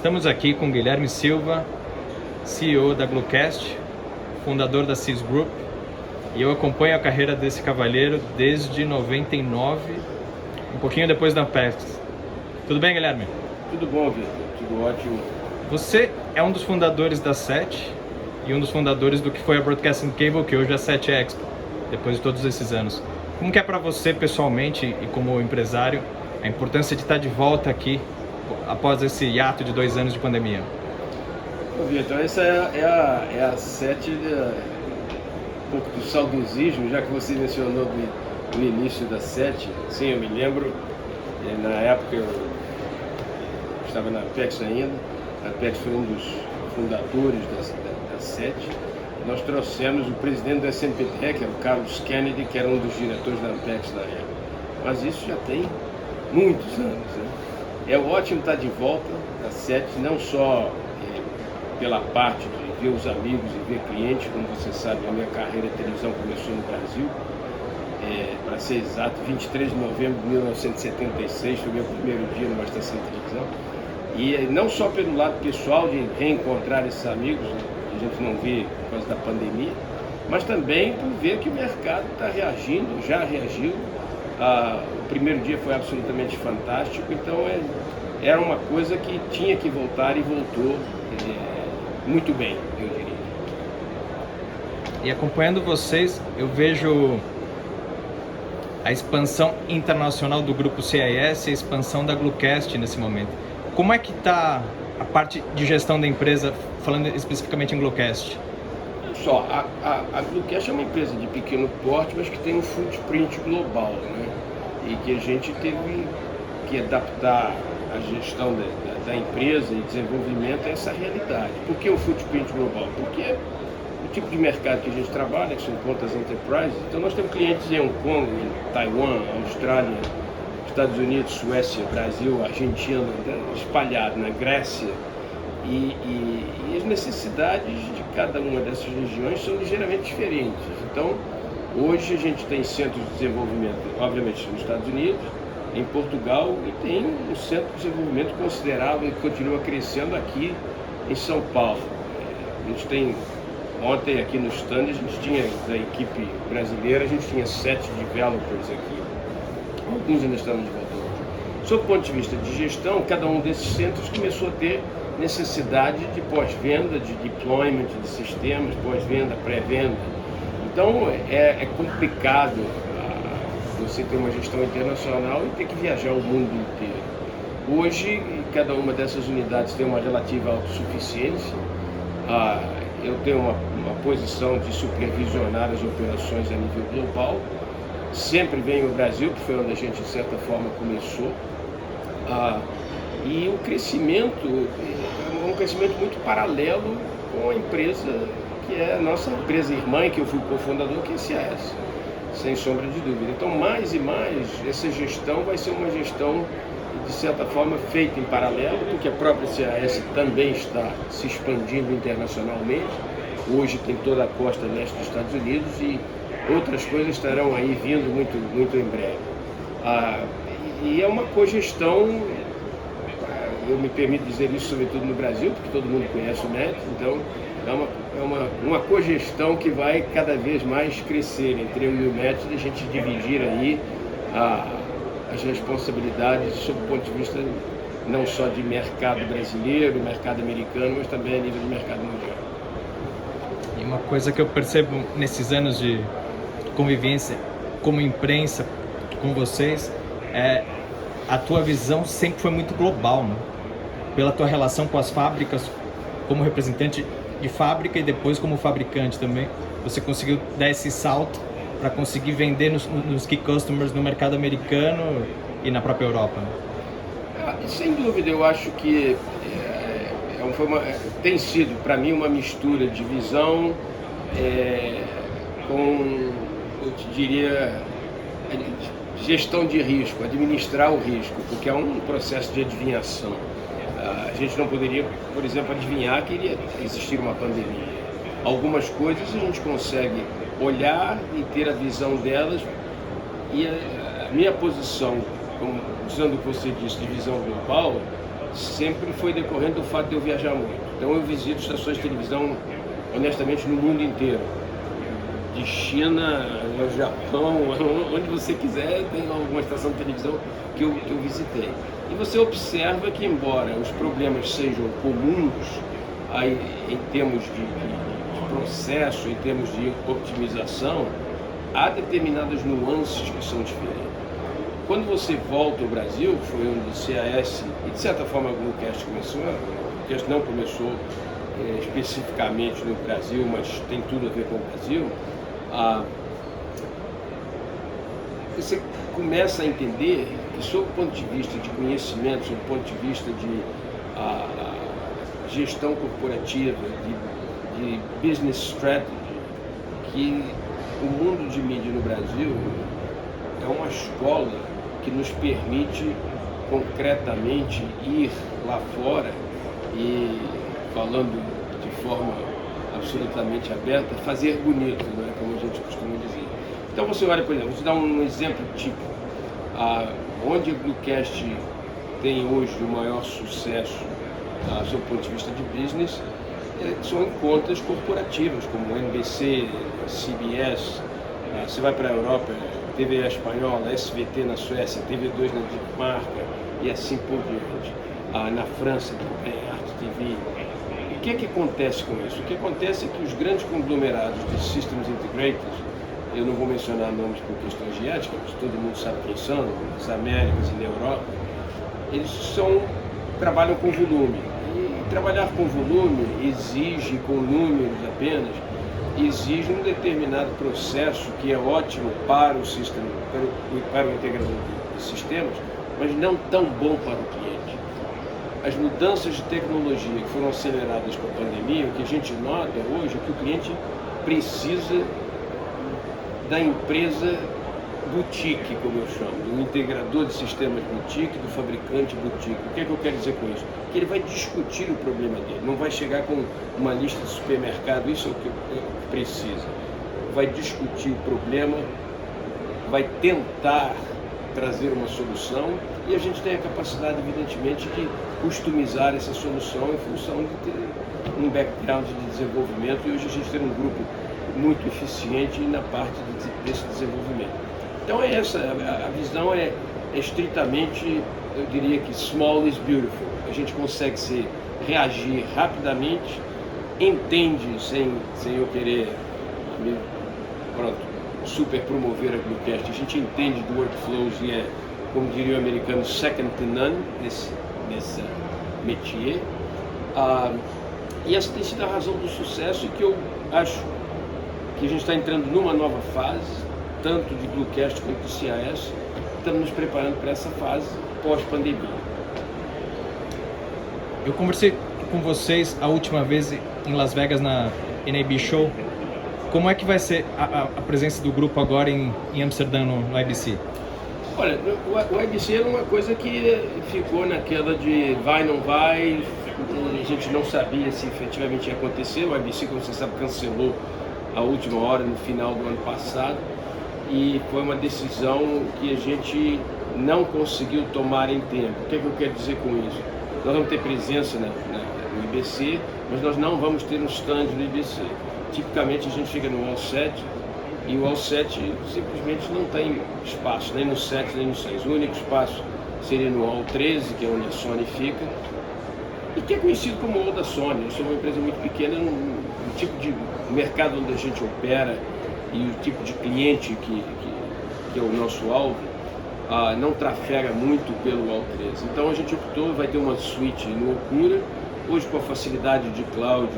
Estamos aqui com Guilherme Silva, CEO da Glucast, fundador da CIS Group, e eu acompanho a carreira desse cavalheiro desde 99, um pouquinho depois da Ampex. Tudo bem, Guilherme? Tudo bom, Vitor. Tudo ótimo. Você é um dos fundadores da SET e um dos fundadores do que foi a Broadcasting Cable, que hoje é a SET Expo, depois de todos esses anos. Como que é para você, pessoalmente e como empresário, a importância de estar de volta aqui após esse hiato de 2 anos de pandemia? Vitor, essa é a SET, um pouco do saudosismo, já que você mencionou do início da SET. Sim, eu me lembro, na época eu estava na Apex ainda. A Apex foi um dos fundadores da SET. Nós trouxemos o presidente do SMPTE, que era o Carlos Kennedy, que era um dos diretores da Apex na época. Mas isso já tem muitos anos, né? É ótimo estar de volta da SET, não só pela parte de ver os amigos e ver clientes. Como você sabe, a minha carreira de televisão começou no Brasil, para ser exato, 23 de novembro de 1976, foi meu primeiro dia numa estação de televisão. E não só pelo lado pessoal de reencontrar esses amigos, né, que a gente não vê por causa da pandemia, mas também por ver que o mercado está reagindo, já reagiu. O primeiro dia foi absolutamente fantástico, então era uma coisa que tinha que voltar e voltou muito bem, eu diria. E acompanhando vocês, eu vejo a expansão internacional do grupo CIS e a expansão da Glucast nesse momento. Como é que está a parte de gestão da empresa, falando especificamente em Glucast? Só, a Glucast é uma empresa de pequeno porte, mas que tem um footprint global, né? E que a gente teve que adaptar a gestão da empresa e desenvolvimento a essa realidade. Por que o footprint global? Porque o tipo de mercado que a gente trabalha, que são contas enterprise, então nós temos clientes em Hong Kong, em Taiwan, Austrália, Estados Unidos, Suécia, Brasil, Argentina, espalhado na Grécia. E as necessidades de cada uma dessas regiões são ligeiramente diferentes. Então, hoje a gente tem centros de desenvolvimento, obviamente, nos Estados Unidos, em Portugal, e tem um centro de desenvolvimento considerável que continua crescendo aqui em São Paulo. A gente tem, ontem aqui no stand, a gente tinha, da equipe brasileira, a gente tinha 7 developers aqui. Alguns ainda estão de volta. Sob o ponto de vista de gestão, cada um desses centros começou a ter necessidade de pós-venda, de deployment de sistemas, pós-venda, pré-venda. Então é complicado você ter uma gestão internacional e ter que viajar o mundo inteiro. Hoje, cada uma dessas unidades tem uma relativa autossuficiência. Eu tenho uma posição de supervisionar as operações a nível global. Sempre venho ao Brasil, que foi onde a gente, de certa forma, começou. E o crescimento é um crescimento muito paralelo com a empresa, que é a nossa empresa irmã, que eu fui cofundador, que é a CIS, sem sombra de dúvida. Então, mais e mais, essa gestão vai ser uma gestão, de certa forma, feita em paralelo, porque a própria CIS também está se expandindo internacionalmente. Hoje tem toda a costa leste dos Estados Unidos e outras coisas estarão aí vindo muito, muito em breve. E é uma cogestão, eu me permito dizer isso sobretudo no Brasil, porque todo mundo conhece o MET, então é uma cogestão que vai cada vez mais crescer entre eu e o MET, de a gente dividir aí as responsabilidades sob o ponto de vista não só de mercado brasileiro, mercado americano, mas também a nível de mercado mundial. E uma coisa que eu percebo nesses anos de convivência como imprensa com vocês é a tua visão sempre foi muito global, né? Pela tua relação com as fábricas como representante de fábrica e depois como fabricante também, você conseguiu dar esse salto para conseguir vender nos key customers no mercado americano e na própria Europa, né? Sem dúvida, eu acho que tem sido para mim uma mistura de visão com, eu te diria, gestão de risco, administrar o risco, porque é um processo de adivinhação. A gente não poderia, por exemplo, adivinhar que iria existir uma pandemia. Algumas coisas a gente consegue olhar e ter a visão delas, e a minha posição, usando o que você disse, de visão global, sempre foi decorrente do fato de eu viajar muito. Então eu visito estações de televisão, honestamente, no mundo inteiro. De China, ao Japão, onde você quiser, tem alguma estação de televisão que eu visitei. E você observa que, embora os problemas sejam comuns, aí, em termos de processo, em termos de optimização, há determinadas nuances que são diferentes. Quando você volta ao Brasil, foi onde o CAS, e de certa forma o Bluecast começou, o Bluecast não começou especificamente no Brasil, mas tem tudo a ver com o Brasil, você começa a entender que, sob o ponto de vista de conhecimento, sob o ponto de vista de gestão corporativa, de business strategy, que o mundo de mídia no Brasil é uma escola que nos permite concretamente ir lá fora e, falando de forma absolutamente aberta, fazer bonito, não é? Como a gente costuma dizer. Então você olha, por exemplo, vou te dar um exemplo típico. Onde o Bluecast tem hoje o maior sucesso, do seu ponto de vista de business, são em contas corporativas, como NBC, CBS, você vai para a Europa, TV espanhola, SVT na Suécia, TV2 na Dinamarca e assim por diante. Na França também, Arte TV. O que acontece com isso? O que acontece é que os grandes conglomerados de Systems Integrators, eu não vou mencionar nomes por questões de ética, mas todo mundo sabe quem são, nas Américas e na Europa, eles trabalham com volume. E trabalhar com volume exige, com números apenas, exige um determinado processo que é ótimo para o sistema, para o integrador de sistemas, mas não tão bom para o cliente. As mudanças de tecnologia que foram aceleradas com a pandemia, o que a gente nota hoje é que o cliente precisa da empresa boutique, como eu chamo, do integrador de sistemas boutique, do fabricante boutique. O que é que eu quero dizer com isso? Que ele vai discutir o problema dele, não vai chegar com uma lista de supermercado, isso é o que precisa. Vai discutir o problema, vai tentar trazer uma solução e a gente tem a capacidade, evidentemente, de customizar essa solução em função de ter um background de desenvolvimento e hoje a gente tem um grupo muito eficiente na parte desse desenvolvimento. Então é essa, a visão é estritamente, eu diria que small is beautiful. A gente consegue reagir rapidamente, entende sem eu querer super promover a Bluecast, a gente entende do workflows e é, como diria o americano, second to none nesse métier. E essa tem sido a razão do sucesso e que eu acho que a gente está entrando numa nova fase, tanto de Bluecast quanto do CAS, estamos nos preparando para essa fase pós-pandemia. Eu conversei com vocês a última vez em Las Vegas na NAB Show. Como é que vai ser a presença do grupo agora em Amsterdã, no IBC? Olha, o IBC era uma coisa que ficou naquela de vai, não vai, a gente não sabia se efetivamente ia acontecer. O IBC, como você sabe, cancelou a última hora, no final do ano passado, e foi uma decisão que a gente não conseguiu tomar em tempo. O que é que eu quero dizer com isso? Nós vamos ter presença no IBC, mas nós não vamos ter um stand no IBC. Tipicamente a gente fica no Hall 7 e o Hall 7 simplesmente não tem espaço, nem no 7 nem no 6. O único espaço seria no Hall 13, que é onde a Sony fica, e que é conhecido como Hall da Sony. Nós somos uma empresa muito pequena, no tipo de mercado onde a gente opera e o tipo de cliente que é o nosso alvo, não trafega muito pelo Hall 13. Então a gente optou, vai ter uma suíte no Okura. Hoje, com a facilidade de cloud,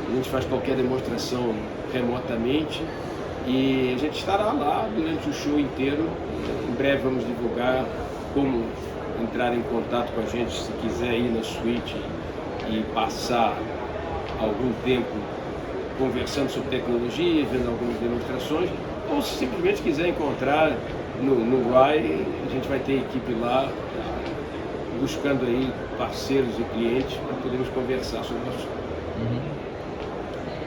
a gente faz qualquer demonstração remotamente e a gente estará lá durante o show inteiro. Em breve vamos divulgar como entrar em contato com a gente se quiser ir na suíte e passar algum tempo conversando sobre tecnologia, vendo algumas demonstrações, ou se simplesmente quiser encontrar no RAI, a gente vai ter equipe lá buscando aí parceiros e clientes para podermos conversar sobre o assunto.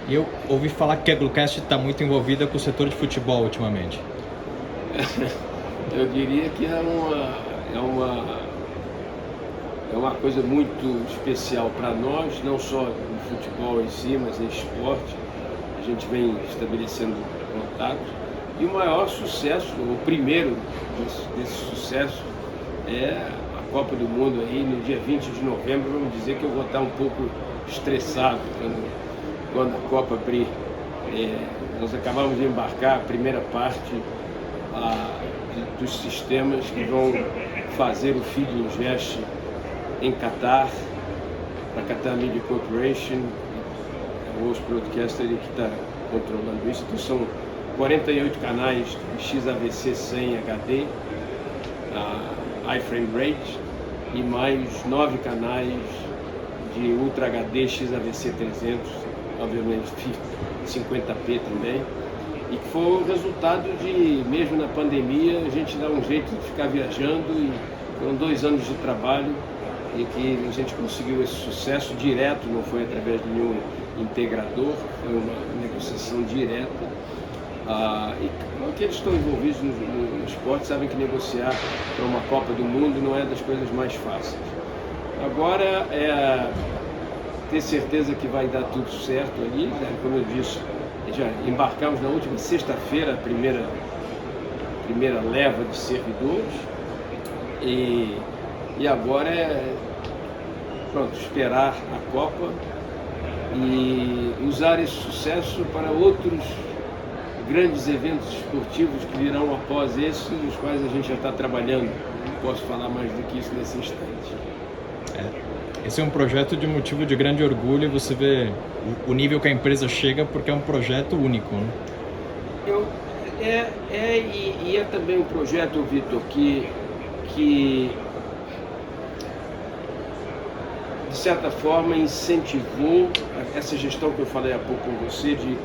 E eu ouvi falar que a Bluecast está muito envolvida com o setor de futebol ultimamente. Eu diria que é é uma coisa muito especial para nós, não só no futebol em si, mas em esporte. A gente vem estabelecendo contatos. E o maior sucesso, o primeiro desse sucesso, é a Copa do Mundo aí no dia 20 de novembro. Vamos dizer que eu vou estar um pouco estressado quando a Copa abrir. Nós acabamos de embarcar a primeira parte dos sistemas que vão fazer o Feed Ingest em Qatar, para Qatar Media Corporation, o host broadcaster que está controlando isso. Então são 48 canais de XAVC 100 HD, iFrame Rate, e mais 9 canais de Ultra HD XAVC 300, obviamente 50p também, e que foi o resultado de, mesmo na pandemia, a gente dar um jeito de ficar viajando, e foram 2 anos de trabalho e que a gente conseguiu esse sucesso direto, não foi através de nenhum integrador, foi uma negociação direta. E aqueles que estão envolvidos no esporte sabem que negociar para uma Copa do Mundo não é das coisas mais fáceis. Agora é ter certeza que vai dar tudo certo ali, né? Como eu disse, já embarcamos na última sexta-feira a primeira leva de servidores, e agora esperar a Copa e usar esse sucesso para outros grandes eventos esportivos que virão após esse, nos quais a gente já está trabalhando. Não posso falar mais do que isso nesse instante. Esse é um projeto de motivo de grande orgulho, e você vê o nível que a empresa chega, porque é um projeto único, né? E é também um projeto, Vitor, que de certa forma incentivou essa gestão que eu falei há pouco com você, de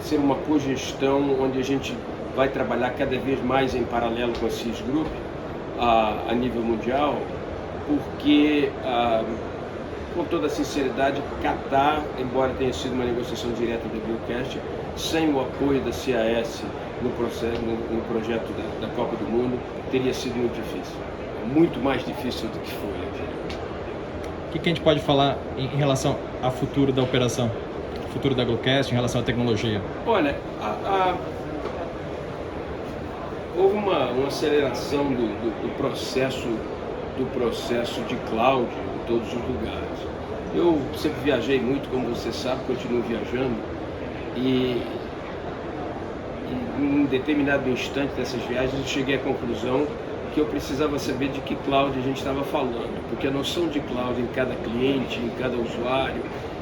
ser uma cogestão onde a gente vai trabalhar cada vez mais em paralelo com a CIS Group a nível mundial, porque, com toda a sinceridade, Qatar, embora tenha sido uma negociação direta do Bluecast, sem o apoio da CAS no projeto da Copa do Mundo, teria sido muito difícil. Muito mais difícil do que foi. O que a gente pode falar em relação ao futuro da operação? O futuro da Bluecast em relação à tecnologia? Olha, houve uma aceleração do processo de cloud em todos os lugares. Eu sempre viajei muito, como você sabe, continuo viajando, e em um determinado instante dessas viagens eu cheguei à conclusão que eu precisava saber de que cloud a gente estava falando, porque a noção de cloud em cada cliente, em cada usuário,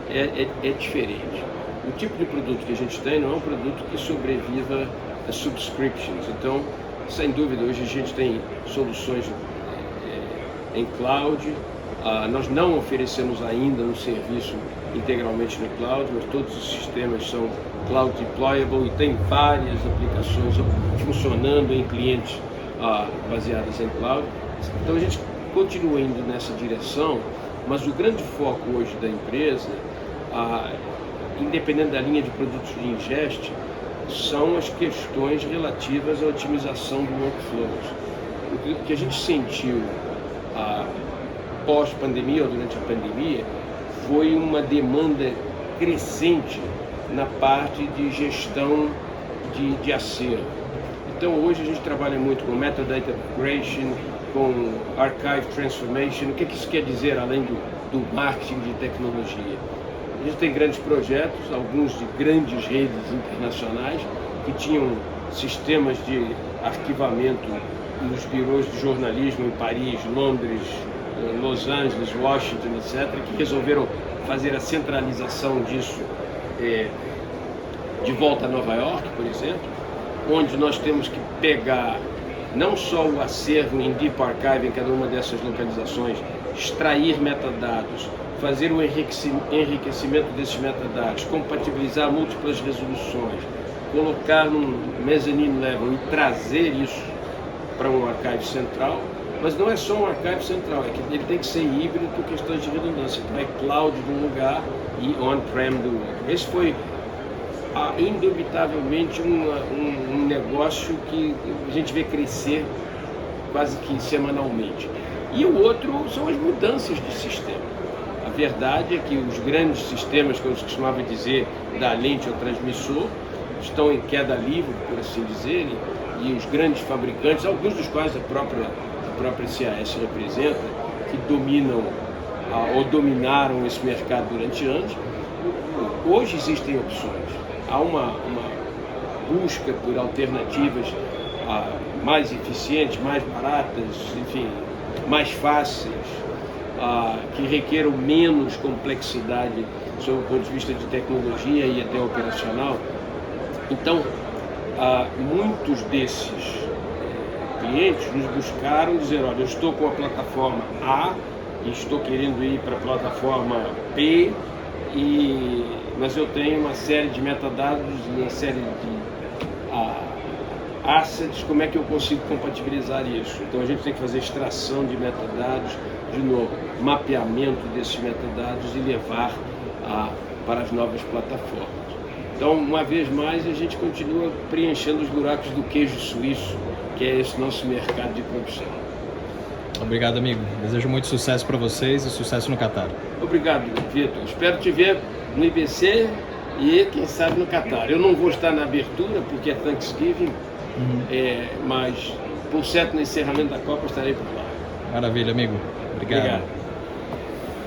é diferente. O tipo de produto que a gente tem não é um produto que sobreviva a subscriptions. Então, sem dúvida, hoje a gente tem soluções em cloud. Nós não oferecemos ainda um serviço integralmente no cloud, mas todos os sistemas são cloud deployable e tem várias aplicações funcionando em clientes baseadas em cloud. Então a gente continua indo nessa direção, mas o grande foco hoje da empresa, independente da linha de produtos de ingest, são as questões relativas à otimização do workflows. O que a gente sentiu pós-pandemia ou durante a pandemia foi uma demanda crescente na parte de gestão de acervo. Então hoje a gente trabalha muito com Metadata Migration, com Archive Transformation. O que isso quer dizer além do marketing de tecnologia? A gente tem grandes projetos, alguns de grandes redes internacionais que tinham sistemas de arquivamento nos birôs de jornalismo em Paris, Londres, Los Angeles, Washington, etc., que resolveram fazer a centralização disso de volta a Nova York, por exemplo, onde nós temos que pegar não só o acervo em Deep Archive em cada uma dessas localizações, extrair metadados, fazer o enriquecimento desses metadados, compatibilizar múltiplas resoluções, colocar num mezzanine level e trazer isso para um archive central. Mas não é só um archive central, é que ele tem que ser híbrido por questões de redundância. Então é cloud de um lugar e on-prem do outro. Esse foi indubitavelmente um negócio que a gente vê crescer quase que semanalmente. E o outro são as mudanças de sistema. A verdade é que os grandes sistemas, que eu costumava dizer, da lente ao transmissor, estão em queda livre, por assim dizer, e os grandes fabricantes, alguns dos quais a própria CAS representa, que dominam ou dominaram esse mercado durante anos, hoje existem opções. Há uma busca por alternativas mais eficientes, mais baratas, enfim, mais fáceis, que requeram menos complexidade sob o ponto de vista de tecnologia e até operacional. Então, muitos desses clientes nos buscaram dizer, olha, eu estou com a plataforma A e estou querendo ir para a plataforma B, mas eu tenho uma série de metadados e uma série de assets, como é que eu consigo compatibilizar isso? Então a gente tem que fazer extração de metadados, de novo, mapeamento desses metadados e levar para as novas plataformas. Então, uma vez mais, a gente continua preenchendo os buracos do queijo suíço, que é esse nosso mercado de produção. Obrigado, amigo. Desejo muito sucesso para vocês e sucesso no Catar. Obrigado, Vitor. Espero te ver no IBC e, quem sabe, no Catar. Eu não vou estar na abertura, porque é Thanksgiving, mas, por certo, no encerramento da Copa, estarei por lá. Maravilha, amigo. Obrigado.